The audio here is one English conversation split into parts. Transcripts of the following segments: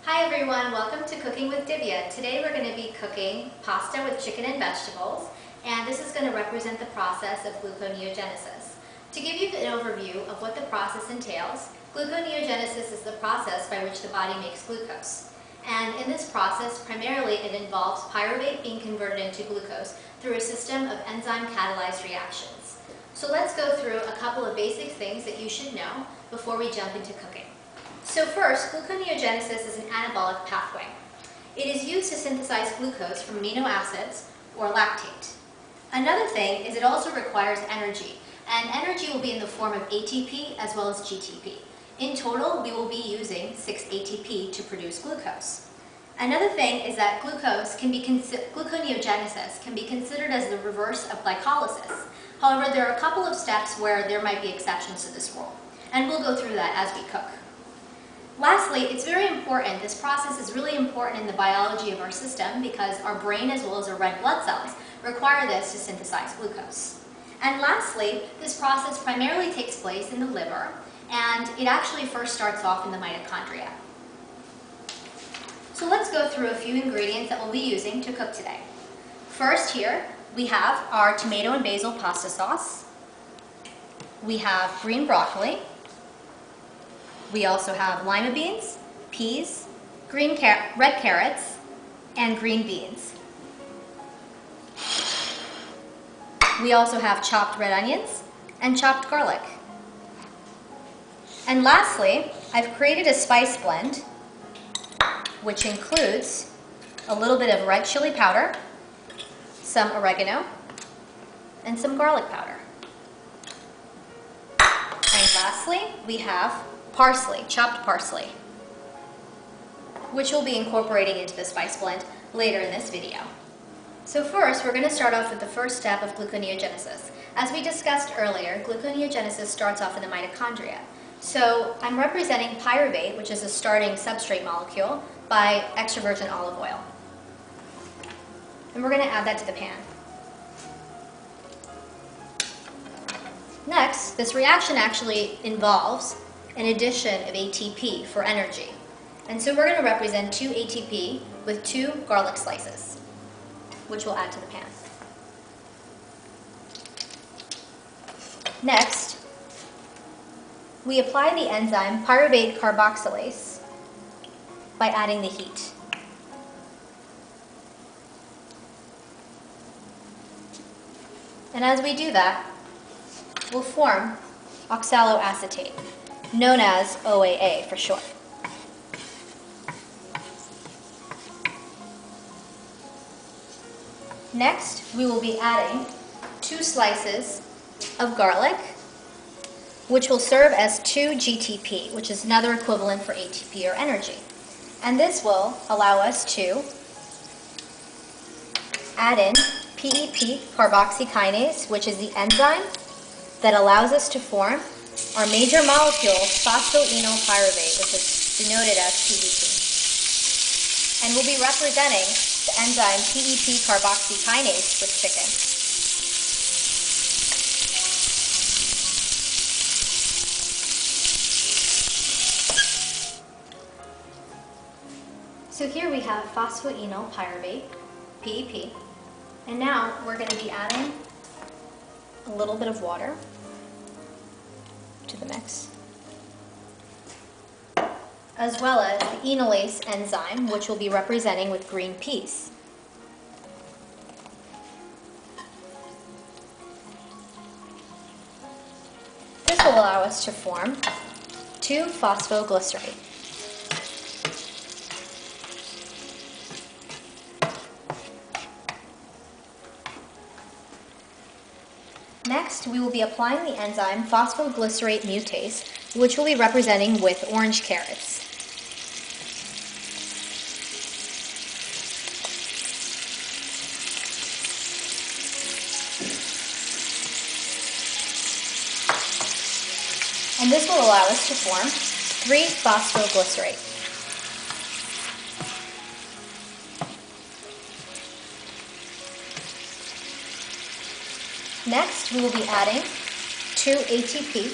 Hi everyone, welcome to Cooking with Divya. Today we're going to be cooking pasta with chicken and vegetables, and this is going to represent the process of gluconeogenesis. To give you an overview of what the process entails, gluconeogenesis is the process by which the body makes glucose. And in this process, primarily it involves pyruvate being converted into glucose through a system of enzyme-catalyzed reactions. So let's go through a couple of basic things that you should know before we jump into cooking. So first, gluconeogenesis is an anabolic pathway. It is used to synthesize glucose from amino acids or lactate. Another thing is it also requires energy, and energy will be in the form of ATP as well as GTP. In total, we will be using 6 ATP to produce glucose. Another thing is that gluconeogenesis can be considered as the reverse of glycolysis. However, there are a couple of steps where there might be exceptions to this rule, and we'll go through that as we cook. Lastly, it's very important, this process is really important in the biology of our system because our brain as well as our red blood cells require this to synthesize glucose. And lastly, this process primarily takes place in the liver, and it actually first starts off in the mitochondria. So let's go through a few ingredients that we'll be using to cook today. First here, we have our tomato and basil pasta sauce. We have green broccoli. We also have lima beans, peas, red carrots, and green beans. We also have chopped red onions and chopped garlic. And lastly, I've created a spice blend which includes a little bit of red chili powder, some oregano, and some garlic powder. And lastly, we have parsley, chopped parsley, which we'll be incorporating into the spice blend later in this video. So first, we're going to start off with the first step of gluconeogenesis. As we discussed earlier, gluconeogenesis starts off in the mitochondria. So I'm representing pyruvate, which is a starting substrate molecule, by extra virgin olive oil. And we're going to add that to the pan. Next, this reaction actually involves an addition of ATP for energy. And so we're going to represent 2 ATP with 2 garlic slices, which we'll add to the pan. Next, we apply the enzyme pyruvate carboxylase by adding the heat. And as we do that, we'll form oxaloacetate, known as OAA for short. Next, we will be adding 2 slices of garlic, which will serve as 2 GTP, which is another equivalent for ATP or energy. And this will allow us to add in PEP carboxykinase, which is the enzyme that allows us to form our major molecule phosphoenolpyruvate, which is denoted as PEP. And we'll be representing the enzyme PEP carboxykinase with chicken. So here we have phosphoenolpyruvate, PEP, and now we're going to be adding a little bit of water to the mix, as well as the enolase enzyme, which we'll be representing with green peas. This will allow us to form 2-phosphoglycerate. Next, we will be applying the enzyme phosphoglycerate mutase, which we'll be representing with orange carrots. And this will allow us to form 3-phosphoglycerate. Next, we will be adding 2 ATP,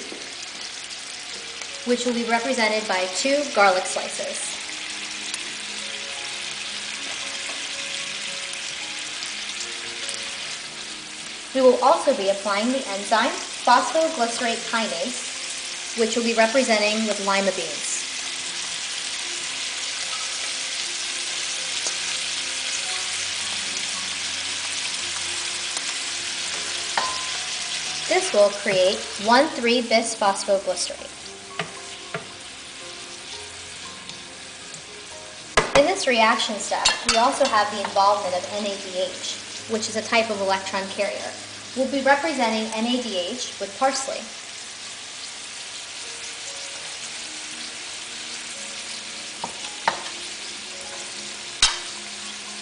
which will be represented by 2 garlic slices. We will also be applying the enzyme phosphoglycerate kinase, which will be representing with lima beans. This will create 1,3-bisphosphoglycerate. In this reaction step, we also have the involvement of NADH, which is a type of electron carrier. We'll be representing NADH with parsley.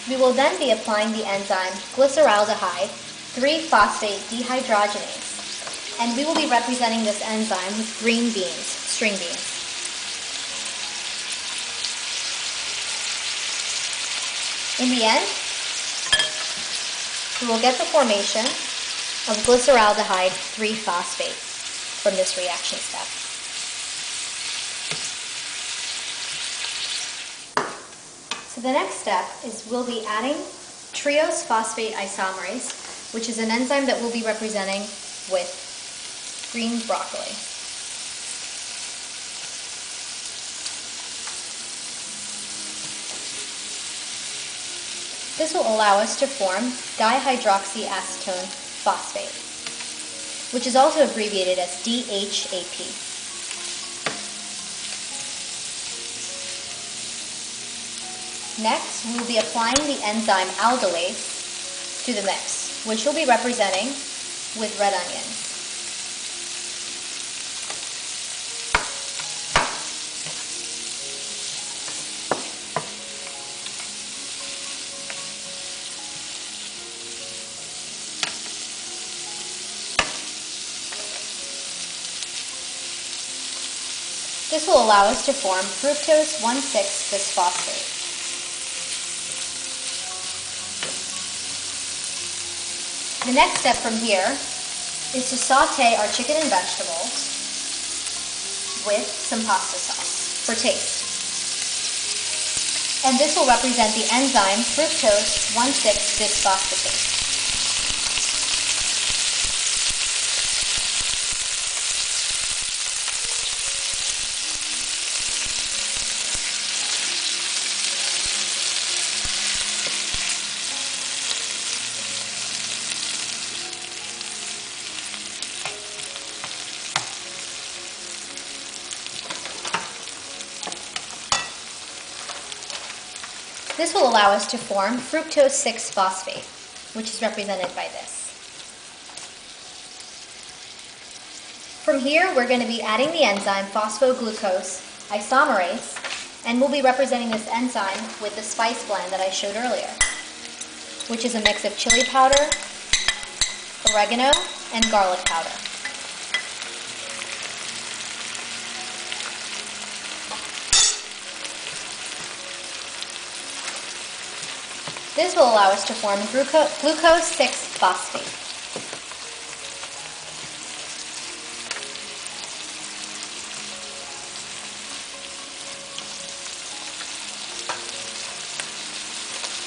We will then be applying the enzyme glyceraldehyde 3-phosphate dehydrogenase, and we will be representing this enzyme with green beans, string beans. In the end, we will get the formation of glyceraldehyde 3-phosphate from this reaction step. So the next step is we'll be adding triose phosphate isomerase, which is an enzyme that we'll be representing with green broccoli. This will allow us to form dihydroxyacetone phosphate, which is also abbreviated as DHAP. Next, we will be applying the enzyme aldolase to the mix, which we'll be representing with red onions. This will allow us to form fructose 1,6-bisphosphate. The next step from here is to saute our chicken and vegetables with some pasta sauce for taste. And this will represent the enzyme fructose 1,6-bisphosphatase. This will allow us to form fructose 6-phosphate, which is represented by this. From here, we're going to be adding the enzyme phosphoglucose isomerase, and we'll be representing this enzyme with the spice blend that I showed earlier, which is a mix of chili powder, oregano, and garlic powder. This will allow us to form glucose 6-phosphate.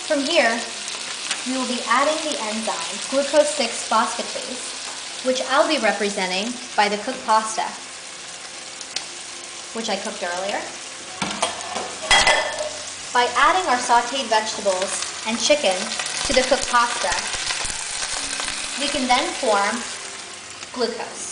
From here, we will be adding the enzyme glucose 6-phosphatase, which I'll be representing by the cooked pasta, which I cooked earlier. By adding our sautéed vegetables and chicken to the cooked pasta, we can then form glucose.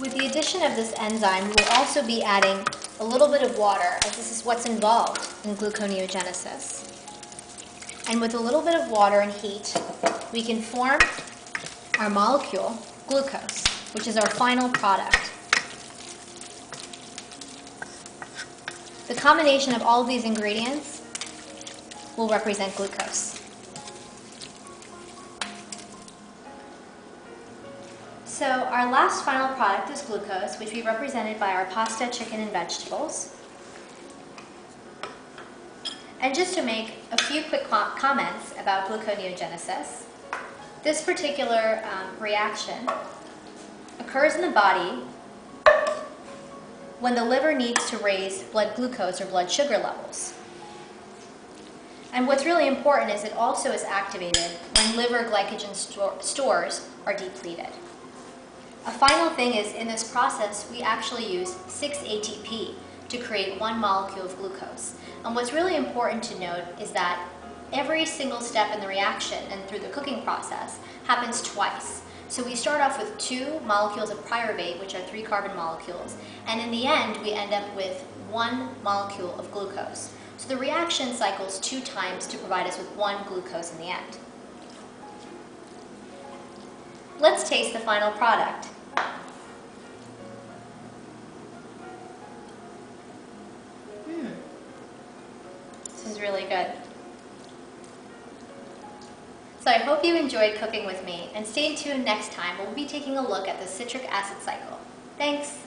With the addition of this enzyme, we will also be adding a little bit of water, as this is what's involved in gluconeogenesis. And with a little bit of water and heat, we can form our molecule, glucose, which is our final product. The combination of all of these ingredients will represent glucose. So our last final product is glucose, which we represented by our pasta, chicken, and vegetables. And just to make a few quick comments about gluconeogenesis, this particular reaction occurs in the body when the liver needs to raise blood glucose or blood sugar levels. And what's really important is it also is activated when liver glycogen stores are depleted. A final thing is, in this process, we actually use 6 ATP to create 1 molecule of glucose. And what's really important to note is that every single step in the reaction and through the cooking process happens twice. So we start off with 2 molecules of pyruvate, which are 3 carbon molecules, and in the end we end up with 1 molecule of glucose. So the reaction cycles 2 times to provide us with 1 glucose in the end. Let's taste the final product. This is really good. So I hope you enjoyed cooking with me, and stay tuned next time when we'll be taking a look at the citric acid cycle. Thanks!